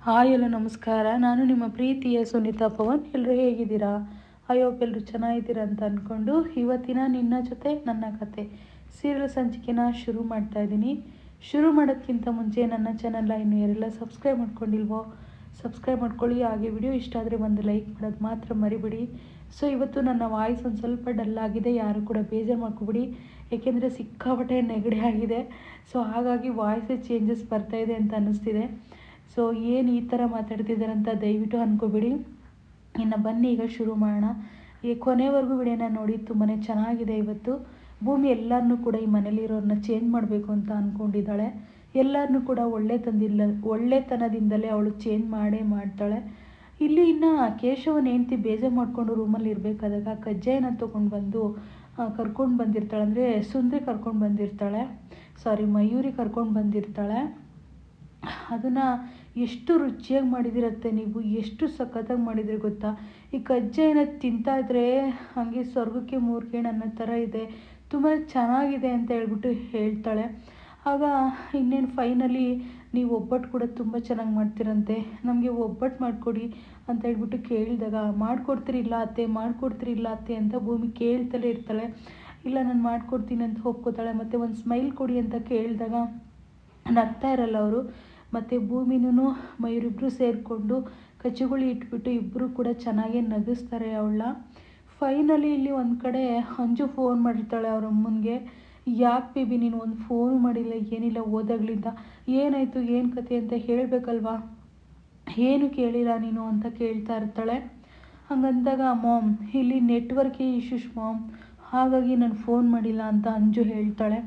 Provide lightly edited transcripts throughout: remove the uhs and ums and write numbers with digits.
Hi ಎಲ್ಲ ನಮಸ್ಕಾರ. ನಾನು ನಿಮ್ಮ ಪ್ರೀತಿಯ ಸುನೀತಾ ಪವನ್. ಎಲ್ಲರೂ ಹೇಗಿದ್ದೀರಾ? ಐ ಹೋಪ್ ಎಲ್ಲರೂ ಚೆನ್ನಾಗಿದ್ದೀರಾ ಅಂತ ಅಂದ್ಕೊಂಡು ಇವತ್ತಿನ ನಿನ್ನ ಜೊತೆ ನನ್ನ ಕತೆ ಸೀರಿಯಲ್ ಸಂಚಿಕೆನ ಶುರು ಮಾಡ್ತಾ ಇದ್ದೀನಿ. ಶುರು ಮಾಡೋದಕ್ಕಿಂತ ಮುಂಚೆ ನನ್ನ ಚಾನಲ್ನ ಇನ್ನೂ ಯಾರೆಲ್ಲ ಸಬ್ಸ್ಕ್ರೈಬ್ ಮಾಡ್ಕೊಂಡಿಲ್ವೋ ಸಬ್ಸ್ಕ್ರೈಬ್ ಮಾಡ್ಕೊಳ್ಳಿ. ಹಾಗೆ ವಿಡಿಯೋ ಇಷ್ಟ ಆದರೆ ಒಂದು ಲೈಕ್ ಮಾಡೋದು ಮಾತ್ರ ಮರಿಬೇಡಿ. ಸೊ ಇವತ್ತು ನನ್ನ ವಾಯ್ಸ್ ಒಂದು ಸ್ವಲ್ಪ ಡಲ್ ಆಗಿದೆ, ಯಾರು ಕೂಡ ಬೇಜಾರು ಮಾಡ್ಕೊಬಿಡಿ. ಏಕೆಂದರೆ ಸಿಕ್ಕಾಪಟ್ಟೆ ನೆಗಡಿ ಆಗಿದೆ. ಸೊ ಹಾಗಾಗಿ ವಾಯ್ಸೇ ಚೇಂಜಸ್ ಬರ್ತಾಯಿದೆ ಅಂತ ಅನ್ನಿಸ್ತಿದೆ. ಸೊ ಏನು ಈ ಥರ ಮಾತಾಡ್ತಿದ್ದಾರೆ ಅಂತ ದಯವಿಟ್ಟು ಅಂದ್ಕೋಬೇಡಿ. ಇನ್ನು ಬನ್ನಿ ಈಗ ಶುರು ಮಾಡೋಣ. ಈ ಕೊನೆವರೆಗೂ ವಿಡಿಯೋನ ನೋಡಿ, ತುಂಬಾ ಚೆನ್ನಾಗಿದೆ. ಇವತ್ತು ಭೂಮಿ ಎಲ್ಲರನ್ನೂ ಕೂಡ ಈ ಮನೇಲಿರೋರನ್ನ ಚೇಂಜ್ ಮಾಡಬೇಕು ಅಂತ ಅಂದ್ಕೊಂಡಿದ್ದಾಳೆ. ಎಲ್ಲರನ್ನೂ ಕೂಡ ಒಳ್ಳೆತನದಿಂದಲೇ ಅವಳು ಚೇಂಜ್ ಮಾಡ್ತಾಳೆ. ಇಲ್ಲಿ ಇನ್ನು ಕೇಶವನ ಹೆಂಡ್ತಿ ಬೇಜಾರು ಮಾಡಿಕೊಂಡು ರೂಮಲ್ಲಿ ಇರಬೇಕಾದಾಗ ಕಜ್ಜಾಯನ ತೊಗೊಂಡು ಬಂದು ಕರ್ಕೊಂಡು ಬಂದಿರ್ತಾಳೆ. ಅಂದರೆ ಸುಂದ್ರಿ ಕರ್ಕೊಂಡು ಬಂದಿರ್ತಾಳೆ, ಮಯೂರಿ ಕರ್ಕೊಂಡು ಬಂದಿರ್ತಾಳೆ. ಅದನ್ನು ಎಷ್ಟು ರುಚಿಯಾಗಿ ಮಾಡಿದಿರತ್ತೆ ನೀವು, ಎಷ್ಟು ಸಖತ್ತಾಗಿ ಮಾಡಿದರೆ ಗೊತ್ತಾ. ಈ ಕಜ್ಜಾಯನ ತಿಂತಾಯಿದ್ರೆ ಹಾಗೆ ಸ್ವರ್ಗಕ್ಕೆ ಮೂರ್ಗೇಣು ಅನ್ನೋ ಥರ ಇದೆ, ತುಂಬ ಚೆನ್ನಾಗಿದೆ ಅಂತ ಹೇಳ್ಬಿಟ್ಟು ಹೇಳ್ತಾಳೆ. ಆಗ ಇನ್ನೇನು ಫೈನಲಿ ನೀವು ಒಬ್ಬಟ್ಟು ಕೂಡ ತುಂಬ ಚೆನ್ನಾಗಿ ಮಾಡ್ತೀರಂತೆ, ನಮಗೆ ಒಬ್ಬಟ್ಟು ಮಾಡಿಕೊಡಿ ಅಂತ ಹೇಳ್ಬಿಟ್ಟು ಕೇಳಿದಾಗ ಮಾಡಿಕೊಡ್ತಿರಿಲ್ಲ ಅತ್ತೆ ಅಂತ ಭೂಮಿ ಕೇಳ್ತಲೇ ಇರ್ತಾಳೆ. ಇಲ್ಲ ನಾನು ಮಾಡಿಕೊಡ್ತೀನಿ ಅಂತ ಒಪ್ಕೋತಾಳೆ. ಮತ್ತು ಒಂದು ಸ್ಮೈಲ್ ಕೊಡಿ ಅಂತ ಕೇಳಿದಾಗ ನಗ್ತಾ ಇರಲ್ಲ ಅವರು. ಮತ್ತು ಭೂಮಿನೂ ಮಯೂರಿಬ್ಬರು ಸೇರಿಕೊಂಡು ಕಚ್ಚುಗುಳಿ ಇಟ್ಬಿಟ್ಟು ಇಬ್ಬರು ಕೂಡ ಚೆನ್ನಾಗೇ ನಗಿಸ್ತಾರೆ ಅವಳನ್ನ. ಫೈನಲಿ ಇಲ್ಲಿ ಒಂದು ಕಡೆ ಅಂಜು ಫೋನ್ ಮಾಡಿರ್ತಾಳೆ ಅವ್ರ ಅಮ್ಮನಿಗೆ. ಯಾಕೆ ಬೇಬಿ ನೀನು ಒಂದು ಫೋನ್ ಮಾಡಿಲ್ಲ, ಏನಿಲ್ಲ ಓದಾಗ್ಲಿಂದ, ಏನಾಯಿತು ಏನು ಕತೆ ಅಂತ ಹೇಳಬೇಕಲ್ವಾ, ಏನು ಕೇಳಿಲ್ಲ ನೀನು ಅಂತ ಕೇಳ್ತಾ ಇರ್ತಾಳೆ. ಹಂಗಂದಾಗ ಮಾಮ್ ಇಲ್ಲಿ ನೆಟ್ವರ್ಕೇ ಇಶ್ಯೂಸ್ ಮಾಮ್, ಹಾಗಾಗಿ ನಾನು ಫೋನ್ ಮಾಡಿಲ್ಲ ಅಂತ ಅಂಜು ಹೇಳ್ತಾಳೆ.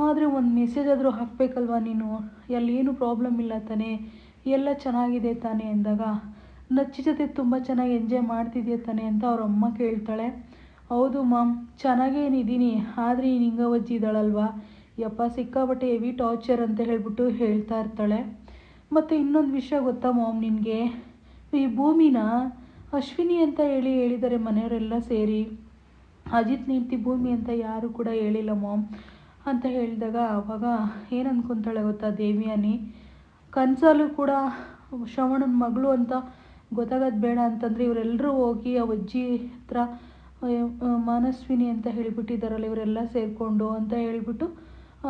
ಆದರೆ ಒಂದು ಮೆಸೇಜ್ ಆದರೂ ಹಾಕಬೇಕಲ್ವ ನೀನು, ಅಲ್ಲೇನು ಪ್ರಾಬ್ಲಮ್ ಇಲ್ಲ ತಾನೇ, ಎಲ್ಲ ಚೆನ್ನಾಗಿದೆ ತಾನೇ ಅಂದಾಗ ನಚ್ಚಿ ಜೊತೆ ತುಂಬ ಚೆನ್ನಾಗಿ ಎಂಜಾಯ್ ಮಾಡ್ತಿದ್ಯಾ ತಾನೇ ಅಂತ ಅವ್ರ ಅಮ್ಮ ಕೇಳ್ತಾಳೆ. ಹೌದು ಮಾಮ್ ಚೆನ್ನಾಗೇನಿದ್ದೀನಿ, ಆದರೆ ಈ ನಿಂಗವಜ್ಜಿ ಇದ್ದಾಳಲ್ವ, ಯಪ್ಪ ಸಿಕ್ಕಾಬಟ್ಟೆ ಹೆವಿ ಟಾರ್ಚರ್ ಅಂತ ಹೇಳ್ಬಿಟ್ಟು ಹೇಳ್ತಾ ಇರ್ತಾಳೆ. ಮತ್ತು ಇನ್ನೊಂದು ವಿಷಯ ಗೊತ್ತಾ ಮಾಮ್ ನಿನಗೆ, ಈ ಭೂಮಿನ ಅಶ್ವಿನಿ ಅಂತ ಹೇಳಿದ್ದಾರೆ ಮನೆಯವರೆಲ್ಲ ಸೇರಿ, ಅಜಿತ್ ಹೆಂಡ್ತಿ ಭೂಮಿ ಅಂತ ಯಾರು ಕೂಡ ಹೇಳಿಲ್ಲ ಮಾಮ್ ಅಂತ ಹೇಳಿದಾಗ ಆವಾಗ ಏನು ಅಂದ್ಕೊತಾಳೆ ಗೊತ್ತಾ ದೇವಿಯಾನಿ, ಕನಸಲ್ಲೂ ಕೂಡ ಶ್ರವಣನ ಮಗಳು ಅಂತ ಗೊತ್ತಾಗೋದು ಬೇಡ ಅಂತಂದರೆ ಇವರೆಲ್ಲರೂ ಹೋಗಿ ಆ ಅಜ್ಜಿ ಹತ್ರ ಮನಸ್ವಿನಿ ಅಂತ ಹೇಳಿಬಿಟ್ಟಿದ್ದಾರಲ್ಲ ಇವರೆಲ್ಲ ಸೇರಿಕೊಂಡು ಅಂತ ಹೇಳ್ಬಿಟ್ಟು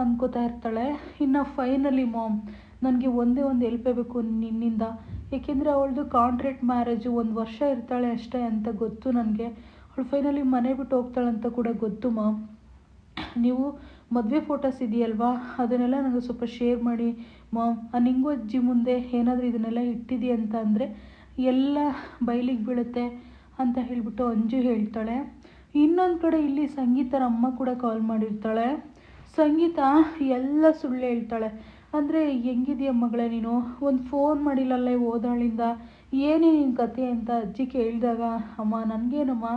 ಅಂದ್ಕೋತಾ ಇರ್ತಾಳೆ. ಇನ್ನು ಫೈನಲಿ ಮಾಮ್ ನನಗೆ ಒಂದೇ ಒಂದು ಹೆಲ್ಪ್ ಬೇಕು ನಿನ್ನಿಂದ, ಏಕೆಂದರೆ ಅವಳದು ಕಾಂಟ್ರಾಕ್ಟ್ ಮ್ಯಾರೇಜು 1 ವರ್ಷ ಇರ್ತಾಳೆ ಅಷ್ಟೇ ಅಂತ ಗೊತ್ತು ನನಗೆ. ಅವಳು ಫೈನಲಿ ಮನೆ ಬಿಟ್ಟು ಹೋಗ್ತಾಳೆ ಅಂತ ಕೂಡ ಗೊತ್ತು ಮಾಮ್. ನೀವು ಮದುವೆ ಫೋಟೋಸ್ ಇದೆಯಲ್ವಾ ಅದನ್ನೆಲ್ಲ ನನಗೆ ಸ್ವಲ್ಪ ಶೇರ್ ಮಾಡಿ ಮಾಮ್. ಆ ನಿಂಗು ಅಜ್ಜಿ ಮುಂದೆ ಏನಾದರೂ ಇದನ್ನೆಲ್ಲ ಇಟ್ಟಿದ್ದೀಯ ಅಂತ ಅಂದರೆ ಎಲ್ಲ ಬಯಲಿಗೆ ಬೀಳುತ್ತೆ ಅಂತ ಹೇಳಿಬಿಟ್ಟು ಅಂಜು ಹೇಳ್ತಾಳೆ. ಇನ್ನೊಂದು ಕಡೆ ಇಲ್ಲಿ ಸಂಗೀತರ ಅಮ್ಮ ಕೂಡ ಕಾಲ್ ಮಾಡಿರ್ತಾಳೆ. ಸಂಗೀತ ಎಲ್ಲ ಸುಳ್ಳು ಹೇಳ್ತಾಳೆ. ಅಂದರೆ ಹೆಂಗಿದೆಯಾ ಮಗಳೇ ನೀನು, ಒಂದು ಫೋನ್ ಮಾಡಿಲ್ಲಲ್ಲ ಓದಾಳಿಂದ, ಏನೇ ನಿನ್ನ ಕತೆ ಅಂತ ಅಜ್ಜಿ ಕೇಳಿದಾಗ ಅಮ್ಮ ನನಗೇನಮ್ಮ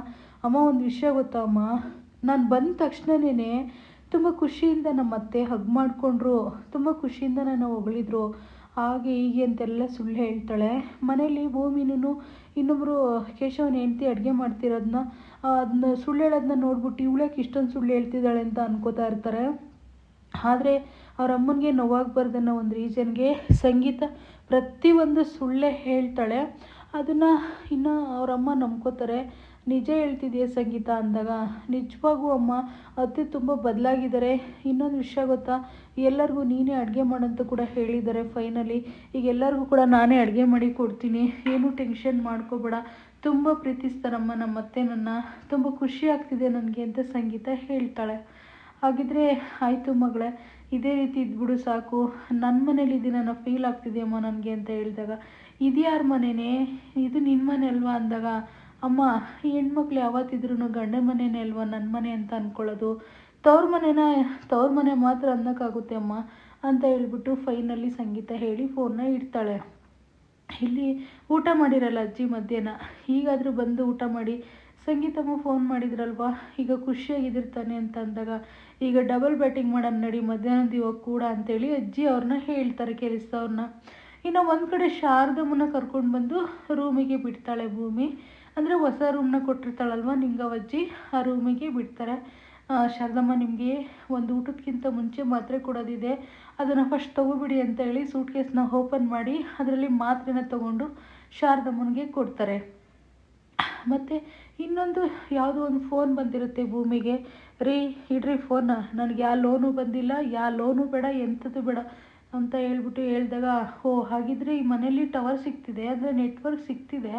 ಅಮ್ಮ ಒಂದು ವಿಷಯ ಗೊತ್ತಾ ಅಮ್ಮ, ನಾನು ಬಂದ ತಕ್ಷಣವೇ ತುಂಬ ಖುಷಿಯಿಂದ ನಮ್ಮ ಅತ್ತೆ ಹಗ್ ಮಾಡಿಕೊಂಡ್ರು, ತುಂಬ ಖುಷಿಯಿಂದ ನನ್ನ ಹೊಗಳಿದ್ರು, ಹಾಗೆ ಹೀಗೆ ಅಂತೆಲ್ಲ ಸುಳ್ಳು ಹೇಳ್ತಾಳೆ. ಮನೇಲಿ ಭೂಮಿನೂ ಇನ್ನೊಬ್ಬರು ಕೇಶವನ ಹೆಂಡ್ತಿ ಅಡುಗೆ ಮಾಡ್ತಿರೋದನ್ನ ಅದನ್ನ ಸುಳ್ಳು ಹೇಳೋದನ್ನ ನೋಡ್ಬಿಟ್ಟು ಇವಳಕ್ಕೆ ಇಷ್ಟೊಂದು ಸುಳ್ಳು ಹೇಳ್ತಿದ್ದಾಳೆ ಅಂತ ಅನ್ಕೋತಾ ಇರ್ತಾರೆ. ಆದರೆ ಅವ್ರ ಅಮ್ಮನಿಗೆ ನೋವಾಗಬಾರ್ದನ್ನೋ ಒಂದು ರೀಸನ್ಗೆ ಸಂಗೀತ ಪ್ರತಿಯೊಂದು ಸುಳ್ಳೇ ಹೇಳ್ತಾಳೆ. ಅದನ್ನು ಇನ್ನು ಅವರಮ್ಮ ನಂಬ್ಕೋತಾರೆ. ನಿಜ ಹೇಳ್ತಿದೆಯಾ ಸಂಗೀತ ಅಂದಾಗ ನಿಜವಾಗೂ ಅಮ್ಮ ಅತ್ತೆ ತುಂಬ ಬದಲಾಗಿದ್ದಾರೆ. ಇನ್ನೊಂದು ವಿಷಯ ಗೊತ್ತಾ, ಎಲ್ಲರಿಗೂ ನೀನೇ ಅಡುಗೆ ಮಾಡಂತ ಕೂಡ ಹೇಳಿದ್ದಾರೆ. ಫೈನಲಿ ಈಗ ಎಲ್ಲರಿಗೂ ಕೂಡ ನಾನೇ ಅಡುಗೆ ಮಾಡಿ ಕೊಡ್ತೀನಿ, ಏನೂ ಟೆನ್ಷನ್ ಮಾಡ್ಕೋಬೇಡ, ತುಂಬ ಪ್ರೀತಿಸ್ತಾರಮ್ಮ ನಮ್ಮ ಅತ್ತೆ ನನ್ನ, ತುಂಬ ಖುಷಿ ಆಗ್ತಿದೆ ನನಗೆ ಅಂತ ಸಂಗೀತ ಹೇಳ್ತಾಳೆ. ಹಾಗಿದ್ರೆ ಆಯಿತು ಮಗಳೇ, ಇದೇ ರೀತಿ ಇದ್ಬಿಡು ಸಾಕು, ನನ್ನ ಮನೇಲಿ ಇದ್ದೀನಿ ಅನ್ನೋ ಫೀಲ್ ಆಗ್ತಿದೆಯಮ್ಮ ನನಗೆ ಅಂತ ಹೇಳಿದಾಗ ಇದು ಯಾರ ಮನೆಯೇ, ಇದು ನಿನ್ನ ಮನೆ ಅಲ್ವಾ ಅಂದಾಗ ಅಮ್ಮ ಹೆಣ್ಮಕ್ಳು ಯಾವತ್ತಿದ್ರೂ ಗಂಡನ ಮನೆಯೇ ಅಲ್ವಾ ನನ್ನ ಮನೆ ಅಂತ ಅಂದ್ಕೊಳ್ಳೋದು, ತವ್ರ ಮನೆ ಮಾತ್ರ ಅನ್ನೋಕ್ಕಾಗುತ್ತೆ ಅಮ್ಮ ಅಂತ ಹೇಳ್ಬಿಟ್ಟು ಫೈನಲಿ ಸಂಗೀತ ಹೇಳಿ ಫೋನ್ನ ಇಡ್ತಾಳೆ. ಇಲ್ಲಿ ಊಟ ಮಾಡಿರಲ್ಲ ಅಜ್ಜಿ ಮಧ್ಯಾಹ್ನ, ಈಗಾದರೂ ಬಂದು ಊಟ ಮಾಡಿ, ಸಂಗೀತಮ್ಮ ಫೋನ್ ಮಾಡಿದ್ರಲ್ವಾ ಈಗ ಖುಷಿಯಾಗಿದ್ದಿರ್ತಾನೆ ಅಂತ ಅಂದಾಗ ಈಗ ಡಬಲ್ ಬ್ಯಾಟಿಂಗ್ ಮಾಡೋಣ ನಡಿ ಮಧ್ಯಾಹ್ನದ ಇವಾಗ ಕೂಡ ಅಂತೇಳಿ ಅಜ್ಜಿ ಅವ್ರನ್ನ ಹೇಳ್ತಾರೆ ಕೆಲಸದವ್ರನ್ನ. ಇನ್ನು ಒಂದು ಕಡೆ ಶಾರದಮ್ಮನ ಕರ್ಕೊಂಡು ಬಂದು ರೂಮಿಗೆ ಬಿಡ್ತಾಳೆ ಭೂಮಿ. ಅಂದರೆ ಹೊಸ ರೂಮ್ನ ಕೊಟ್ಟಿರ್ತಾಳಲ್ವ ನಿಂಗವಜ್ಜಿ, ಆ ರೂಮಿಗೆ ಬಿಡ್ತಾರೆ. ಶಾರದಮ್ಮ ನಿಮಗೆ ಒಂದು ಊಟಕ್ಕಿಂತ ಮುಂಚೆ ಮಾತ್ರೆ ಕೊಡೋದಿದೆ, ಅದನ್ನು ಫಸ್ಟ್ ತೊಗೊಬಿಡಿ ಅಂತ ಹೇಳಿ ಸೂಟ್ ಕೇಸ್ನ ಓಪನ್ ಮಾಡಿ ಅದರಲ್ಲಿ ಮಾತ್ರೆನ ತೊಗೊಂಡು ಶಾರದಮ್ಮನಿಗೆ ಕೊಡ್ತಾರೆ. ಮತ್ತು ಇನ್ನೊಂದು ಯಾವುದೋ ಒಂದು ಫೋನ್ ಬಂದಿರುತ್ತೆ ಭೂಮಿಗೆ, ರೀ ಇಡ್ರಿ ಫೋನ್ನ, ನನಗೆ ಯಾವ ಲೋನು ಬಂದಿಲ್ಲ, ಯಾವ ಲೋನು ಬೇಡ, ಎಂಥದ್ದು ಬೇಡ ಅಂತ ಹೇಳಿದಾಗ, ಓ ಹಾಗಿದ್ರೆ ಈ ಮನೇಲಿ ಟವರ್ ಸಿಗ್ತಿದೆ, ಅಂದರೆ ನೆಟ್ವರ್ಕ್ ಸಿಗ್ತಿದೆ,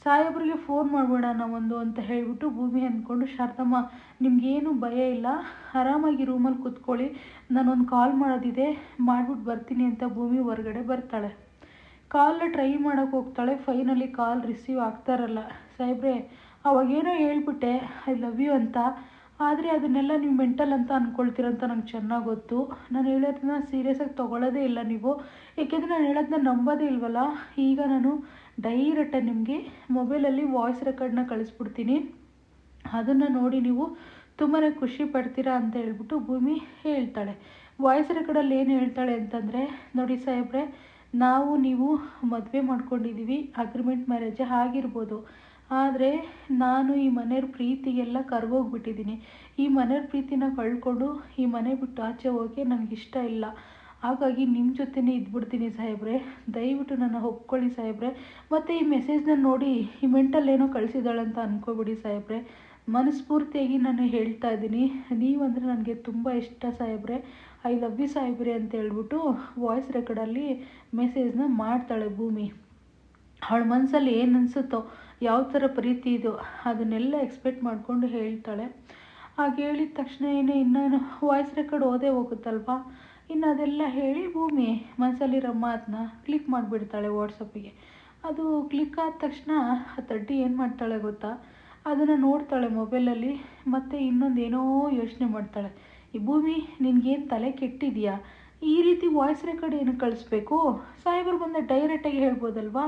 ಸಾಹೇಬ್ರಿಗೆ ಫೋನ್ ಮಾಡಬೇಡ ನಾವೊಂದು ಅಂತ ಹೇಳಿಬಿಟ್ಟು ಭೂಮಿ ಅಂದ್ಕೊಂಡು, ಶಾರದಮ್ಮ ನಿಮಗೇನು ಭಯ ಇಲ್ಲ, ಆರಾಮಾಗಿ ರೂಮಲ್ಲಿ ಕೂತ್ಕೊಳ್ಳಿ, ನಾನೊಂದು ಕಾಲ್ ಮಾಡೋದಿದೆ ಮಾಡಿಬಿಟ್ಟು ಬರ್ತೀನಿ ಅಂತ ಭೂಮಿ ಹೊರಗಡೆ ಬರ್ತಾಳೆ. ಕಾಲ್ನ ಟ್ರೈ ಮಾಡೋಕ್ಕೆ ಹೋಗ್ತಾಳೆ, ಫೈನಲಿ ಕಾಲ್ ರಿಸೀವ್ ಆಗ್ತಾರಲ್ಲ. ಸಾಹೇಬ್ರೆ ಅವಾಗೇನೋ ಹೇಳ್ಬಿಟ್ಟೆ ಐ ಲವ್ ಯು ಅಂತ, ಆದರೆ ಅದನ್ನೆಲ್ಲ ನೀವು ಮೆಂಟಲ್ ಅಂತ ಅಂದ್ಕೊಳ್ತೀರಂತ ನಂಗೆ ಚೆನ್ನಾಗಿ ಗೊತ್ತು. ನಾನು ಹೇಳೋದನ್ನ ಸೀರಿಯಸ್ಸಾಗಿ ತೊಗೊಳ್ಳೋದೇ ಇಲ್ಲ ನೀವು, ಏಕೆಂದರೆ ನಾನು ಹೇಳೋದನ್ನ ನಂಬೋದೇ ಇಲ್ವಲ್ಲ. ಈಗ ನಾನು ಡೈರೆಕ್ಟಾಗಿ ನಿಮಗೆ ಮೊಬೈಲಲ್ಲಿ ವಾಯ್ಸ್ ರೆಕಾರ್ಡ್ನ ಕಳಿಸ್ಬಿಡ್ತೀನಿ, ಅದನ್ನು ನೋಡಿ ನೀವು ತುಂಬಾ ಖುಷಿ ಪಡ್ತೀರಾ ಅಂತ ಹೇಳ್ಬಿಟ್ಟು ಭೂಮಿ ಹೇಳ್ತಾಳೆ. ವಾಯ್ಸ್ ರೆಕಾರ್ಡಲ್ಲಿ ಏನು ಹೇಳ್ತಾಳೆ ಅಂತಂದರೆ, ನೋಡಿ ಸಾಹೇಬ್ರೆ, ನಾವು ನೀವು ಮದುವೆ ಮಾಡ್ಕೊಂಡಿದ್ದೀವಿ, ಅಗ್ರಿಮೆಂಟ್ ಮ್ಯಾರೇಜೇ ಆಗಿರ್ಬೋದು, ಆದರೆ ನಾನು ಈ ಮನೆಯವ್ರ ಪ್ರೀತಿಗೆಲ್ಲ ಕರ್ಗೋಗ್ಬಿಟ್ಟಿದ್ದೀನಿ. ಈ ಮನೆಯವ್ರ ಪ್ರೀತಿನ ಕಳ್ಕೊಂಡು ಈ ಮನೆ ಬಿಟ್ಟು ಆಚೆ ಹೋಗಿ ನನಗಿಷ್ಟ ಇಲ್ಲ. ಹಾಗಾಗಿ ನಿಮ್ಮ ಜೊತೆನೇ ಇದ್ಬಿಡ್ತೀನಿ ಸಾಹೇಬ್ರೆ, ದಯವಿಟ್ಟು ನನ್ನ ಒಪ್ಕೊಳ್ಳಿ ಸಾಹೇಬ್ರೆ. ಮತ್ತು ಈ ಮೆಸೇಜ್ನ ನೋಡಿ ಈ ಮೆಂಟಲ್ ಏನೋ ಕಳಿಸಿದಾಳಂತ ಅಂದ್ಕೋಬಿಡಿ ಸಾಹೇಬ್ರೆ, ಮನಸ್ಫೂರ್ತಿಯಾಗಿ ನಾನು ಹೇಳ್ತಾ ಇದ್ದೀನಿ, ನೀವಂದರೆ ನನಗೆ ತುಂಬ ಇಷ್ಟ ಸಾಹೇಬ್ರೆ, ಐ ಲವ್ ಯು ಸಾಹೇಬ್ರೆ ಅಂತ ಹೇಳ್ಬಿಟ್ಟು ವಾಯ್ಸ್ ರೆಕಾರ್ಡಲ್ಲಿ ಮೆಸೇಜ್ನ ಮಾಡ್ತಾಳೆ ಭೂಮಿ. ಅವಳ ಮನಸ್ಸಲ್ಲಿ ಏನು ಅನಿಸುತ್ತೋ, ಯಾವ ಥರ ಪ್ರೀತಿ ಇದೋ ಅದನ್ನೆಲ್ಲ ಎಕ್ಸ್ಪೆಕ್ಟ್ ಮಾಡಿಕೊಂಡು ಹೇಳ್ತಾಳೆ. ಹಾಗೆ ಹೇಳಿದ ತಕ್ಷಣ ಇನ್ನೇನು ವಾಯ್ಸ್ ರೆಕಾರ್ಡ್ ಓದೇ ಹೋಗುತ್ತಲ್ವ, ಇನ್ನು ಅದೆಲ್ಲ ಹೇಳಿ ಭೂಮಿ ಮನಸ್ಸಲ್ಲಿರೋ ಮಾತನ್ನ ಕ್ಲಿಕ್ ಮಾಡಿಬಿಡ್ತಾಳೆ ವಾಟ್ಸಪ್ಪಿಗೆ. ಅದು ಕ್ಲಿಕ್ ಆದ ತಕ್ಷಣ ಆ ತಡ್ಡಿ ಏನು ಮಾಡ್ತಾಳೆ ಗೊತ್ತಾ, ಅದನ್ನು ನೋಡ್ತಾಳೆ ಮೊಬೈಲಲ್ಲಿ, ಮತ್ತು ಇನ್ನೊಂದೇನೋ ಯೋಚನೆ ಮಾಡ್ತಾಳೆ. ಈ ಭೂಮಿ ನಿನಗೇನು ತಲೆ ಕೆಟ್ಟಿದೆಯಾ, ಈ ರೀತಿ ವಾಯ್ಸ್ ರೆಕಾರ್ಡ್ ಏನು ಕಳಿಸ್ಬೇಕು, ಸಾಹೇಬರು ಬಂದ ಡೈರೆಕ್ಟಾಗಿ ಹೇಳ್ಬೋದಲ್ವಾ,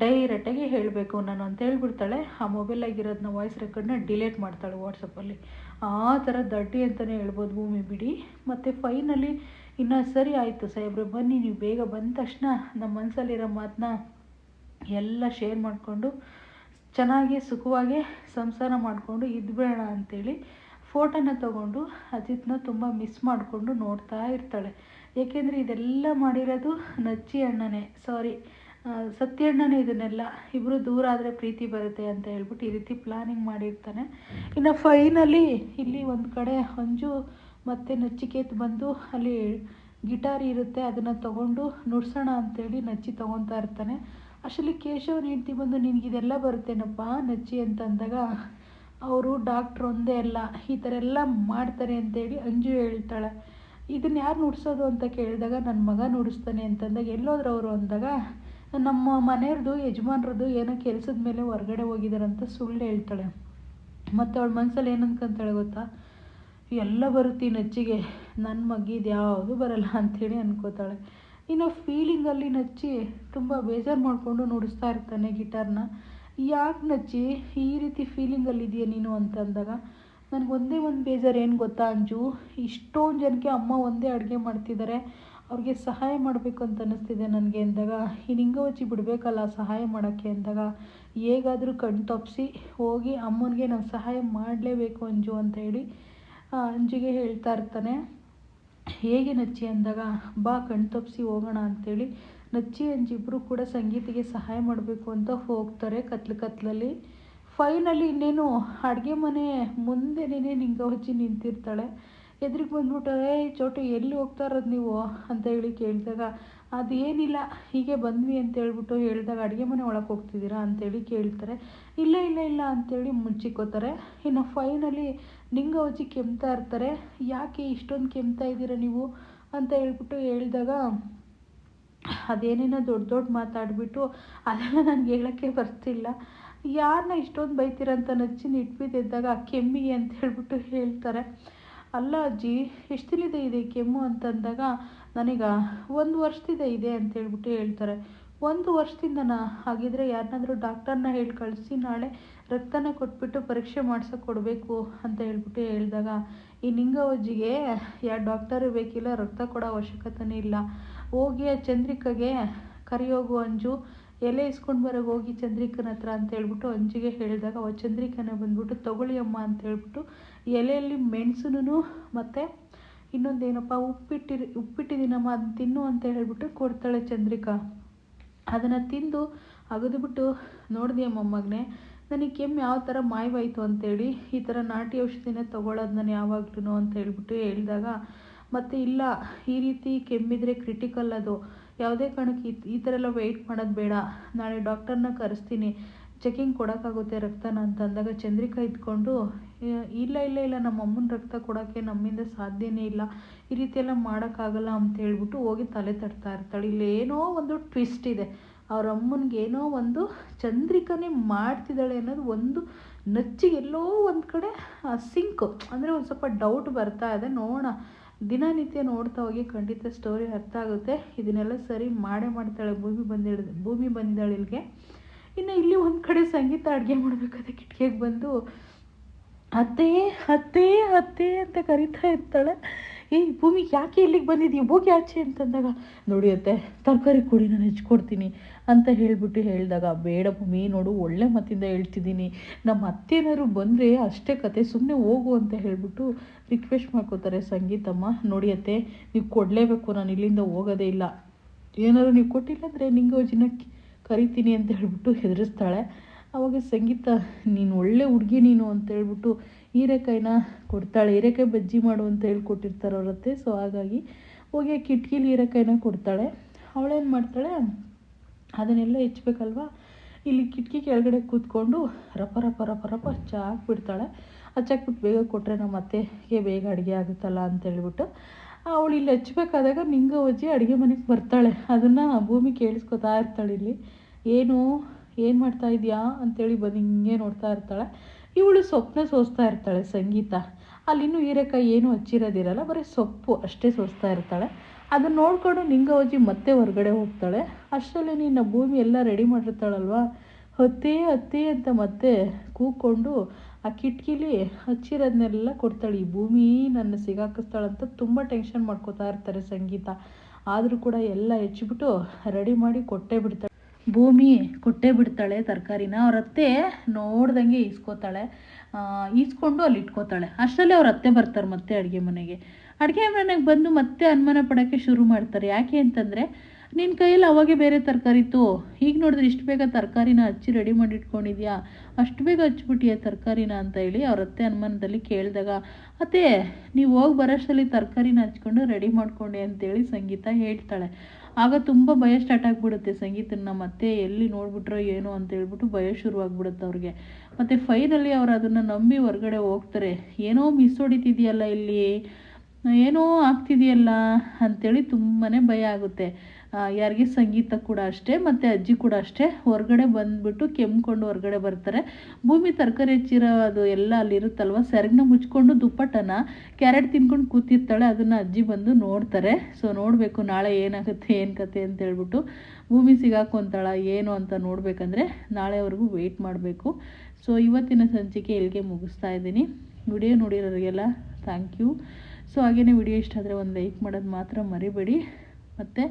ಡೈರೆಕ್ಟಾಗಿ ಹೇಳಬೇಕು ನಾನು ಅಂತ ಹೇಳ್ಬಿಡ್ತಾಳೆ. ಆ ಮೊಬೈಲಾಗಿರೋದನ್ನ ವಾಯ್ಸ್ ರೆಕಾರ್ಡ್ನ ಡಿಲೀಟ್ ಮಾಡ್ತಾಳೆ ವಾಟ್ಸಪ್ಪಲ್ಲಿ. ಆ ಥರ ದಡ್ಡಿ ಅಂತಲೇ ಹೇಳ್ಬೋದು ಭೂಮಿ ಬಿಡಿ. ಮತ್ತು ಫೈನಲಿ ಇನ್ನು ಸರಿ ಆಯಿತು ಸಾಹೇಬ್ರೆ, ಬನ್ನಿ ನೀವು ಬೇಗ ಬಂದ ತಕ್ಷಣ ನಮ್ಮ ಮನಸ್ಸಲ್ಲಿರೋ ಮಾತನ್ನ ಎಲ್ಲ ಶೇರ್ ಮಾಡಿಕೊಂಡು ಚೆನ್ನಾಗಿ ಸುಖವಾಗಿ ಸಂಸಾರ ಮಾಡಿಕೊಂಡು ಇದ್ಬೇಡ ಅಂಥೇಳಿ ಫೋಟೋನ ತೊಗೊಂಡು ಅಜಿತ್ನ ತುಂಬ ಮಿಸ್ ಮಾಡಿಕೊಂಡು ನೋಡ್ತಾ ಇರ್ತಾಳೆ. ಏಕೆಂದರೆ ಇದೆಲ್ಲ ಮಾಡಿರೋದು ನಚ್ಚಿ ಅಣ್ಣನೇ, ಸತ್ಯ ಅಣ್ಣನೇ ಇದನ್ನೆಲ್ಲ, ಇಬ್ಬರು ದೂರ ಆದರೆ ಪ್ರೀತಿ ಬರುತ್ತೆ ಅಂತ ಹೇಳ್ಬಿಟ್ಟು ಈ ರೀತಿ ಪ್ಲಾನಿಂಗ್ ಮಾಡಿರ್ತಾನೆ. ಇನ್ನು ಫೈನಲಿ ಇಲ್ಲಿ ಒಂದು ಕಡೆ ಅಂಜು ಮತ್ತು ನಚಿಕೇತ್ ಬಂದು ಅಲ್ಲಿ ಗಿಟಾರ್ ಇರುತ್ತೆ, ಅದನ್ನು ತೊಗೊಂಡು ನುಡ್ಸೋಣ ಅಂಥೇಳಿ ನಚ್ಚಿ ತೊಗೊತಾ ಇರ್ತಾನೆ. ಅಷ್ಟರಲ್ಲಿ ಕೇಶವ್ ಹೆಂಡ್ತಿ ಬಂದು ನಿನಗಿದೆಲ್ಲ ಬರುತ್ತೇನಪ್ಪ ನಚ್ಚಿ ಅಂತ ಅಂದಾಗ, ಅವರು ಡಾಕ್ಟ್ರ್ ಒಂದೇ ಅಲ್ಲ ಈ ಥರ ಎಲ್ಲ ಮಾಡ್ತಾರೆ ಅಂತೇಳಿ ಅಂಜು ಹೇಳ್ತಾಳೆ. ಇದನ್ನು ಯಾರು ನುಡ್ಸೋದು ಅಂತ ಕೇಳಿದಾಗ, ನನ್ನ ಮಗ ನುಡಿಸ್ತಾನೆ ಅಂತಂದಾಗ, ಎಲ್ಲೋದ್ರು ಅವರು ಅಂದಾಗ, ನಮ್ಮ ಮನೆಯವ್ರದ್ದು ಯಜಮಾನ್ರದ್ದು ಏನೋ ಕೆಲಸದ ಮೇಲೆ ಹೊರಗಡೆ ಹೋಗಿದ್ದಾರಂತ ಸುಳ್ಳು ಹೇಳ್ತಾಳೆ. ಮತ್ತು ಅವಳ ಮನಸ್ಸಲ್ಲಿ ಏನು ಅನ್ಕೊಂತಾಳೆ ಗೊತ್ತಾ, ಎಲ್ಲ ಬರುತ್ತೆ ನಚ್ಚಿಗೆ, ನನ್ನ ಮಗಿದು ಯಾವುದು ಬರಲ್ಲ ಅಂಥೇಳಿ ಅನ್ಕೋತಾಳೆ. ಇನ್ನು ಫೀಲಿಂಗಲ್ಲಿ ನಚ್ಚಿ ತುಂಬ ಬೇಜಾರು ಮಾಡಿಕೊಂಡು ನುಡಿಸ್ತಾ ಇರ್ತಾನೆ ಗಿಟಾರ್ನ. ಯಾಕೆ ನಚ್ಚಿ ಈ ರೀತಿ ಫೀಲಿಂಗಲ್ಲಿದೆಯಾ ನೀನು ಅಂತಂದಾಗ, ನನಗೊಂದೇ ಒಂದು ಬೇಜಾರು ಏನು ಗೊತ್ತಾ ಅಂಜು, ಇಷ್ಟೊಂದು ಜನಕ್ಕೆ ಅಮ್ಮ ಒಂದೇ ಅಡುಗೆ ಮಾಡ್ತಿದ್ದಾರೆ, ಅವ್ರಿಗೆ ಸಹಾಯ ಮಾಡಬೇಕು ಅಂತ ಅನ್ನಿಸ್ತಿದೆ ನನಗೆ ಅಂದಾಗ, ಈ ನಿಂಗವಚ್ಚಿ ಬಿಡಬೇಕಲ್ಲ ಸಹಾಯ ಮಾಡೋಕ್ಕೆ ಅಂದಾಗ, ಹೇಗಾದರೂ ಕಣ್ ತಪ್ಪಿಸಿ ಹೋಗಿ ಅಮ್ಮನಿಗೆ ನಾವು ಸಹಾಯ ಮಾಡಲೇಬೇಕು ಅಂಜು ಅಂತ ಹೇಳಿ ಅಂಜುಗೆ ಹೇಳ್ತಾ ಇರ್ತಾನೆ. ಹೇಗೆ ನಚ್ಚಿ ಅಂದಾಗ, ಬಾ ಕಣ್ ತಪ್ಪಿಸಿ ಹೋಗೋಣ ಅಂಥೇಳಿ ನಚ್ಚಿ ಅಂಜಿಬ್ಬರು ಕೂಡ ಸಂಗೀತಿಗೆ ಸಹಾಯ ಮಾಡಬೇಕು ಅಂತ ಹೋಗ್ತಾರೆ ಕತ್ಲಲ್ಲಿ. ಫೈನಲಿ ಇನ್ನೇನು ಅಡುಗೆ ಮನೆ ಮುಂದೆನೇ ನಿಂಗವಚ್ಚಿ ನಿಂತಿರ್ತಾಳೆ. ಎದುರಿಗೆ ಬಂದ್ಬಿಟ್ಟು, ಚೋಟು ಎಲ್ಲಿ ಹೋಗ್ತಾ ಇರೋದು ನೀವು ಅಂತ ಹೇಳಿ ಕೇಳಿದಾಗ, ಅದೇನಿಲ್ಲ ಹೀಗೆ ಬಂದ್ವಿ ಅಂತ ಹೇಳ್ಬಿಟ್ಟು ಹೇಳಿದಾಗ, ಅಡುಗೆ ಮನೆ ಒಳಗೆ ಹೋಗ್ತಿದ್ದೀರಾ ಅಂತೇಳಿ ಕೇಳ್ತಾರೆ. ಇಲ್ಲ ಅಂಥೇಳಿ ಮುಚ್ಚಿಕೋತಾರೆ. ಇನ್ನು ಫೈನಲಿ ನಿಂಗವಚ್ಚಿ ಕೆಮ್ತಾ ಇರ್ತಾರೆ. ಯಾಕೆ ಇಷ್ಟೊಂದು ಕೆಮ್ತಾ ಇದ್ದೀರಾ ನೀವು ಅಂತ ಹೇಳ್ಬಿಟ್ಟು ಹೇಳಿದಾಗ, ಅದೇನೇನೋ ದೊಡ್ಡ ಮಾತಾಡಿಬಿಟ್ಟು ಅದೆಲ್ಲ ನನಗೆ ಹೇಳೋಕ್ಕೆ ಬರ್ತಿಲ್ಲ, ಯಾರನ್ನ ಇಷ್ಟೊಂದು ಬೈತೀರಂತ ನಚ್ಚಿ ಇಟ್ಬಿದ್ದಾಗ ಕೆಮ್ಮಿಗೆ ಅಂತ ಹೇಳ್ಬಿಟ್ಟು ಹೇಳ್ತಾರೆ. ಅಲ್ಲ ಅಜ್ಜಿ ಎಷ್ಟು ದಿನದ ಇದೆ ಕೆಮ್ಮು ಅಂತಂದಾಗ, ನನಗ 1 ವರ್ಷದಿಂದ ಇದೆ ಅಂತ ಹೇಳ್ಬಿಟ್ಟು ಹೇಳ್ತಾರೆ. 1 ವರ್ಷದಿಂದನಾ? ಹಾಗಿದ್ರೆ ಯಾರನ್ನಾದರೂ ಡಾಕ್ಟರ್ನ ಹೇಳಿ ಕಳಿಸಿ ನಾಳೆ ರಕ್ತನ ಕೊಟ್ಬಿಟ್ಟು ಪರೀಕ್ಷೆ ಮಾಡ್ಸೋಕೆ ಕೊಡಬೇಕು ಅಂತ ಹೇಳ್ಬಿಟ್ಟು ಹೇಳಿದಾಗ, ಈ ನಿಂಗವಜ್ಜಿಗೆ ಯಾವ ಡಾಕ್ಟರು ಬೇಕಿಲ್ಲ, ರಕ್ತ ಕೊಡೋ ಅವಶ್ಯಕತೆನೇ ಇಲ್ಲ, ಹೋಗಿ ಆ ಚಂದ್ರಿಕಾಗೆ ಕರಿಯೋಗು ಅಂಜು, ಎಲೆ ಇಸ್ಕೊಂಡು ಬರೋಕೆ ಹೋಗಿ ಚಂದ್ರಿಕನ ಹತ್ರ ಅಂತ ಹೇಳ್ಬಿಟ್ಟು ಅಂಜಿಗೆ ಹೇಳಿದಾಗ ಅವ ಚಂದ್ರಿಕನ ಬಂದ್ಬಿಟ್ಟು ತೊಗೊಳ್ಳಿ ಅಮ್ಮ ಅಂತ ಹೇಳ್ಬಿಟ್ಟು ಎಲೆಯಲ್ಲಿ ಮೆಣಸು ಮತ್ತು ಇನ್ನೊಂದೇನಪ್ಪ ಉಪ್ಪಿಟ್ಟಿದ್ದೀನಮ್ಮ ಅದನ್ನ ತಿನ್ನು ಅಂತ ಹೇಳ್ಬಿಟ್ಟು ಕೊಡ್ತಾಳೆ ಚಂದ್ರಿಕಾ. ಅದನ್ನು ತಿಂದು ಅಗದುಬಿಟ್ಟು ನೋಡಿದೆ ಮೊಮ್ಮಗನೇ, ನನಗೆ ಕೆಮ್ಮು ಯಾವ ಥರ ಮಾಯವಾಯಿತು ಅಂತೇಳಿ ಈ ಥರ ನಾಟಿ ಔಷಧಿನೇ ತೊಗೊಳೋದು ನಾನು ಯಾವಾಗ್ಲೂ ಅಂತ ಹೇಳ್ಬಿಟ್ಟು ಹೇಳಿದಾಗ, ಮತ್ತು ಇಲ್ಲ ಈ ರೀತಿ ಕೆಮ್ಮಿದ್ರೆ ಕ್ರಿಟಿಕಲ್, ಅದು ಯಾವುದೇ ಕಾರಣಕ್ಕೆ ಈ ಥರ ಎಲ್ಲ ವೆಯ್ಟ್ ಮಾಡೋದು ಬೇಡ, ನಾಳೆ ಡಾಕ್ಟರ್ನ ಕರೆಸ್ತೀನಿ, ಚೆಕಿಂಗ್ ಕೊಡೋಕ್ಕಾಗುತ್ತೆ ರಕ್ತನ ಅಂತ ಅಂದಾಗ ಚಂದ್ರಿಕಾ ಇದ್ಕೊಂಡು ಇಲ್ಲ ಇಲ್ಲ ಇಲ್ಲ ನಮ್ಮ ಅಮ್ಮನ ರಕ್ತ ಕೊಡೋಕ್ಕೆ ನಮ್ಮಿಂದ ಸಾಧ್ಯನೇ ಇಲ್ಲ, ಈ ರೀತಿ ಎಲ್ಲ ಮಾಡೋಕ್ಕಾಗಲ್ಲ ಅಂತ ಹೇಳ್ಬಿಟ್ಟು ಹೋಗಿ ತಲೆ ತಟ್ತಾ ಇರ್ತಾಳೆ. ಇಲ್ಲಿ ಏನೋ ಒಂದು ಟ್ವಿಸ್ಟ್ ಇದೆ, ಅವ್ರ ಅಮ್ಮನಿಗೆ ಏನೋ ಒಂದು ಚಂದ್ರಿಕನೇ ಮಾಡ್ತಿದ್ದಾಳೆ ಅನ್ನೋದು ಒಂದು ನಚ್ಚಿಗೆ ಎಲ್ಲೋ ಒಂದು ಕಡೆ ಸಿಂಕು ಅಂದರೆ ಒಂದು ಸ್ವಲ್ಪ ಡೌಟ್ ಬರ್ತಾ ಇದೆ. ನೋಡೋಣ, ದಿನನಿತ್ಯ ನೋಡ್ತಾ ಹೋಗಿ ಖಂಡಿತ ಸ್ಟೋರಿ ಅರ್ಥ ಆಗುತ್ತೆ. ಇದನ್ನೆಲ್ಲ ಸರಿ ಮಾಡ್ತಾಳೆ. ಭೂಮಿ ಬಂದಿದ್ದಾಳೆ ಇಲ್ಲಿಗೆ. ಇನ್ನು ಇಲ್ಲಿ ಒಂದು ಕಡೆ ಸಂಗೀತ ಅಡುಗೆ ಮಾಡಬೇಕಾದ್ರೆ ಕಿಟಕಿಗೆ ಬಂದು ಅತ್ತೆ ಅತ್ತೆ ಅತ್ತೆ ಅಂತ ಕರಿತಾ ಇರ್ತಾಳೆ. ಭೂಮಿ ಯಾಕೆ ಇಲ್ಲಿಗೆ ಬಂದಿದ್ದೀವಿ, ಹೋಗಿ ಆಚೆ ಅಂತಂದಾಗ, ನೋಡಿ ಅತ್ತೆ ತರಕಾರಿ ಕೊಡಿ ನಾನು ಹೆಚ್ಕೊಡ್ತೀನಿ ಅಂತ ಹೇಳಿದಾಗ, ಬೇಡ ಭೂಮಿ ನೋಡು ಒಳ್ಳೆ ಮತ್ತಿಂದ ಹೇಳ್ತಿದ್ದೀನಿ, ನಮ್ಮ ಅತ್ತೆನಾರು ಬಂದರೆ ಅಷ್ಟೇ ಕತೆ, ಸುಮ್ಮನೆ ಹೋಗು ಅಂತ ಹೇಳಿಬಿಟ್ಟು ರಿಕ್ವೆಸ್ಟ್ ಮಾಡ್ಕೋತಾರೆ ಸಂಗೀತಮ್ಮ. ನೋಡಿ ಅತ್ತೆ ನೀವು ಕೊಡಲೇಬೇಕು, ನಾನು ಇಲ್ಲಿಂದ ಹೋಗೋದೇ ಇಲ್ಲ, ಏನಾದ್ರು ನೀವು ಕೊಟ್ಟಿಲ್ಲ ಅಂದರೆ ನಿಂಗೆ ಅಜ್ಜಿನ ಕರಿತೀನಿ ಅಂತ ಹೇಳ್ಬಿಟ್ಟು ಹೆದರಿಸ್ತಾಳೆ. ಆವಾಗ ಸಂಗೀತ ನೀನು ಒಳ್ಳೆ ಹುಡುಗಿ ನೀನು ಅಂತ ಹೇಳ್ಬಿಟ್ಟು ಹೀರೆಕಾಯಿನ ಕೊಡ್ತಾಳೆ. ಹೀರೆಕಾಯಿ ಬಜ್ಜಿ ಮಾಡು ಅಂತ ಹೇಳ್ಕೊಟ್ಟಿರ್ತಾರೆ ಅವರತ್ತೆ. ಸೊ ಹಾಗಾಗಿ ಹೋಗಿ ಕಿಟಕಿಲಿ ಹೀರೆಕಾಯಿನ ಕೊಡ್ತಾಳೆ. ಅವಳೇನು ಮಾಡ್ತಾಳೆ, ಅದನ್ನೆಲ್ಲ ಹೆಚ್ಚಬೇಕಲ್ವ, ಇಲ್ಲಿ ಕಿಟಕಿ ಕೆಳಗಡೆ ಕೂತ್ಕೊಂಡು ರಪ ರಪ ರಪ ರಪ ಹಚ್ಚಾಕ್ಬಿಡ್ತಾಳೆ. ಹಚ್ಚಾಕ್ಬಿಟ್ಟು ಬೇಗ ಕೊಟ್ಟರೆ ನಮ್ಮ ಅತ್ತೆಗೆ ಬೇಗ ಅಡುಗೆ ಆಗುತ್ತಲ್ಲ ಅಂತ ಹೇಳ್ಬಿಟ್ಟು ಅವಳು ಇಲ್ಲಿ ಹಚ್ಬೇಕಾದಾಗ ನಿಂಗೆ ಅಜ್ಜಿ ಅಡುಗೆ ಮನೆಗೆ ಬರ್ತಾಳೆ. ಅದನ್ನು ಭೂಮಿ ಕೇಳಿಸ್ಕೊತಾ ಇರ್ತಾಳೆ. ಇಲ್ಲಿ ಏನು ಮಾಡ್ತಾ ಇದೆಯಾ ಅಂತೇಳಿ ಬಂದು ಹಿಂಗೆ ನೋಡ್ತಾ ಇರ್ತಾಳೆ. ಇವಳು ಸೊಪ್ಪನ್ನ ಸೋಸ್ತಾ ಇರ್ತಾಳೆ ಸಂಗೀತ. ಅಲ್ಲಿನ್ನೂ ಹೀರೆಕಾಯಿ ಏನು ಹಚ್ಚಿರೋದಿರಲ್ಲ, ಬರೀ ಸೊಪ್ಪು ಅಷ್ಟೇ ಸೋಸ್ತಾ ಇರ್ತಾಳೆ. ಅದನ್ನು ನೋಡಿಕೊಂಡು ನಿಂಗವಜ್ಜಿ ಮತ್ತೆ ಹೊರಗಡೆ ಹೋಗ್ತಾಳೆ. ಅಷ್ಟರಲ್ಲಿ ನಿನ್ನ ಭೂಮಿ ಎಲ್ಲ ರೆಡಿ ಮಾಡಿರ್ತಾಳಲ್ವ, ಅತ್ತೆ ಅತ್ತೆ ಅಂತ ಮತ್ತೆ ಕೂಕ್ಕೊಂಡು ಆ ಕಿಟಕಿಲಿ ಹಚ್ಚಿರೋದನ್ನೆಲ್ಲ ಕೊಡ್ತಾಳೆ. ಈ ಭೂಮಿ ನನ್ನ ಸಿಗಾಕಿಸ್ತಾಳಂತ ತುಂಬ ಟೆನ್ಷನ್ ಮಾಡ್ಕೋತಾ ಇರ್ತಾರೆ ಸಂಗೀತ. ಆದರೂ ಕೂಡ ಎಲ್ಲ ಹೆಚ್ಚಿಬಿಟ್ಟು ರೆಡಿ ಮಾಡಿ ಕೊಟ್ಟೇ ಬಿಡ್ತಾಳೆ. ಭೂಮಿ ಕೊಟ್ಟೇ ಬಿಡ್ತಾಳೆ ತರಕಾರಿನ. ಅವ್ರ ಅತ್ತೆ ನೋಡ್ದಂಗೆ ಈಸ್ಕೊಂಡು ಅಲ್ಲಿ ಇಟ್ಕೋತಾಳೆ. ಅಷ್ಟರಲ್ಲಿ ಅವ್ರ ಅತ್ತೆ ಬರ್ತಾರೆ ಮತ್ತೆ ಅಡುಗೆ ಮನೆಗೆ ಬಂದು ಮತ್ತೆ ಅನುಮಾನ ಪಡೋಕ್ಕೆ ಶುರು ಮಾಡ್ತಾರೆ. ಯಾಕೆ ಅಂತಂದರೆ, ನಿನ್ನ ಕೈಯಲ್ಲಿ ಅವಾಗೆ ಬೇರೆ ತರಕಾರಿ ಇತ್ತು, ಈಗ ನೋಡಿದ್ರೆ ಇಷ್ಟು ಬೇಗ ತರಕಾರಿನ ಹಚ್ಚಿ ರೆಡಿ ಮಾಡಿ ಇಟ್ಕೊಂಡಿದ್ಯಾ, ಅಷ್ಟು ಬೇಗ ಹಚ್ಬಿಟ್ಟಿಯಾ ತರಕಾರಿನ ಅಂತ ಹೇಳಿ ಅವ್ರ ಅತ್ತೆ ಅನುಮಾನದಲ್ಲಿ ಕೇಳಿದಾಗ, ಅತ್ತೆ ನೀವು ಹೋಗಿ ಬರೋಷ್ಟರಲ್ಲಿ ತರಕಾರಿನ ಹಚ್ಕೊಂಡು ರೆಡಿ ಮಾಡ್ಕೊಂಡೆ ಅಂತೇಳಿ ಸಂಗೀತ ಹೇಳ್ತಾಳೆ. ಆಗ ತುಂಬ ಭಯ ಸ್ಟಾರ್ಟ್ ಆಗಿಬಿಡುತ್ತೆ ಸಂಗೀತನ. ಮತ್ತೆ ಎಲ್ಲಿ ನೋಡ್ಬಿಟ್ರೋ ಏನೋ ಅಂತ ಹೇಳ್ಬಿಟ್ಟು ಭಯ ಶುರುವಾಗ್ಬಿಡುತ್ತೆ ಅವ್ರಿಗೆ. ಮತ್ತು ಫೈನಲಿ ಅವ್ರು ಅದನ್ನು ನಂಬಿ ಹೊರಗಡೆ ಹೋಗ್ತಾರೆ. ಏನೋ ಮಿಸ್ ಹೊಡಿತಿದೆಯಲ್ಲ ಇಲ್ಲಿ, ಏನೋ ಆಗ್ತಿದೆಯಲ್ಲ ಅಂಥೇಳಿ ತುಂಬಾ ಭಯ ಆಗುತ್ತೆ ಯಾರಿಗೆ, ಸಂಗೀತ ಕೂಡ ಅಷ್ಟೇ ಮತ್ತು ಅಜ್ಜಿ ಕೂಡ ಅಷ್ಟೇ. ಹೊರಗಡೆ ಬಂದುಬಿಟ್ಟು ಕೆಮ್ಕೊಂಡು ಹೊರಗಡೆ ಬರ್ತಾರೆ. ಭೂಮಿ ತರಕಾರಿ ಹೆಚ್ಚಿರೋ ಅದು ಎಲ್ಲ ಅಲ್ಲಿರುತ್ತಲ್ವ, ಸೆರಗನ್ನ ಮುಚ್ಕೊಂಡು ದುಪ್ಪಟ್ಟನ ಕ್ಯಾರೆಟ್ ತಿನ್ಕೊಂಡು ಕೂತಿರ್ತಾಳೆ. ಅದನ್ನು ಅಜ್ಜಿ ಬಂದು ನೋಡ್ತಾರೆ. ಸೊ ನೋಡಬೇಕು ನಾಳೆ ಏನಾಗುತ್ತೆ ಏನು ಕತೆ ಅಂತ ಹೇಳ್ಬಿಟ್ಟು ಭೂಮಿ ಸಿಗಾಕೊಂತಾಳ ಏನು ಅಂತ ನೋಡಬೇಕಂದ್ರೆ ನಾಳೆವರೆಗೂ ವೆಯ್ಟ್ ಮಾಡಬೇಕು. ಸೊ ಇವತ್ತಿನ ಸಂಚಿಕೆ ಇಲ್ಲಿಗೆ ಮುಗಿಸ್ತಾ ಇದ್ದೀನಿ. ವಿಡಿಯೋ ನೋಡಿರೋರಿಗೆಲ್ಲ ಥ್ಯಾಂಕ್ ಯು. ಸೊ ಹಾಗೆಯೇ ವಿಡಿಯೋ ಇಷ್ಟ ಆದರೆ ಒಂದು ಲೈಕ್ ಮಾಡೋದು ಮಾತ್ರ ಮರಿಬೇಡಿ. ಮತ್ತು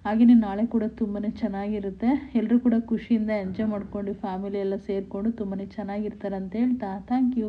ಹಾಗೆಯೇ ನಾಳೆ ಕೂಡ ತುಂಬಾ ಚೆನ್ನಾಗಿರುತ್ತೆ. ಎಲ್ಲರೂ ಕೂಡ ಖುಷಿಯಿಂದ ಎಂಜಾಯ್ ಮಾಡ್ಕೊಂಡು ಫ್ಯಾಮಿಲಿ ಎಲ್ಲ ಸೇರಿಕೊಂಡು ತುಂಬಾ ಚೆನ್ನಾಗಿರ್ತಾರೆ ಅಂತ ಹೇಳ್ತಾ ಥ್ಯಾಂಕ್ ಯು.